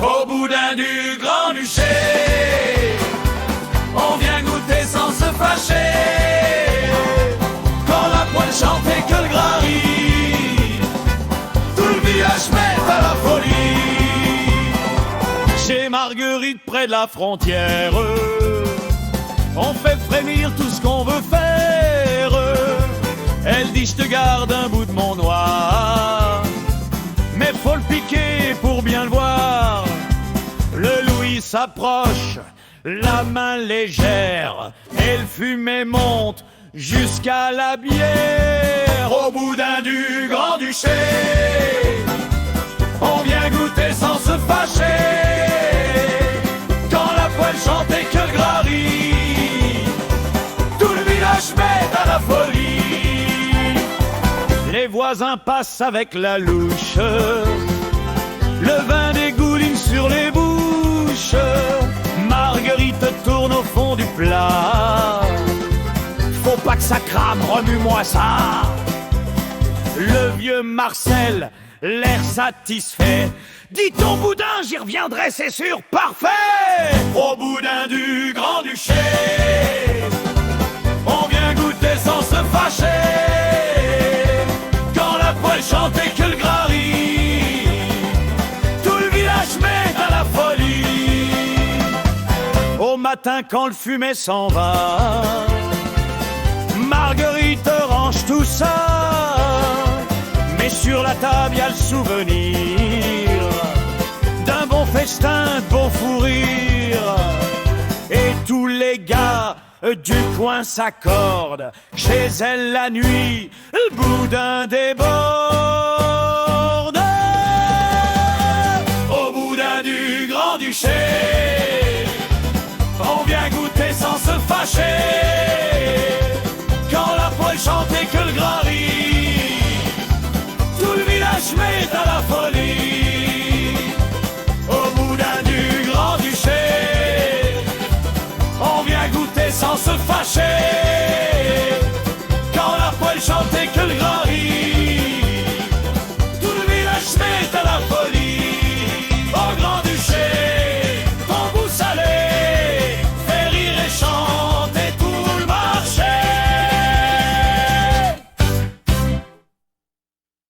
Au boudin du Grand-Duché, on vient goûter sans se fâcher. Quand la poêle chante et que le gras rit, tout le village met à la folie. Chez Marguerite, près de la frontière, on fait frémir tout ce qu'on veut faire. Elle dit: je te garde un bout de mon noir, mais faut le piquer pour bien le voir. Le Louis s'approche, la main légère, et le fumet monte jusqu'à la bière. Au boudin du Grand-Duché, on vient goûter sans se fâcher. Quand la poêle chante et que le gras rit, tout le village met à la folie. Les voisins passent avec la louche, le vin dégouline sur les bouches. Marguerite tourne au fond du plat. Faut pas que ça crame, remue-moi ça. Le vieux Marcel, l'air satisfait, dit: ton boudin, j'y reviendrai, c'est sûr, parfait. Au boudin du Grand-Duché, on vient goûter sans se fâcher. Quand la poêle chante et que le gras rit, tout le village met à la folie. Au matin, quand le fumet s'en va, Marguerite range tout ça. Mais sur la table, y a le souvenir d'un bon festin, de beaux fous rires. Et tous les gars du coin s'accordent. Chez elle la nuit, le boudin déborde. Au boudin du Grand-Duché, on vient goûter sans se fâcher. Quand la poêle chante et que le gras rit, tout le village met à la folie. Au boudin du Grand-Duché, on vient goûter sans se fâcher.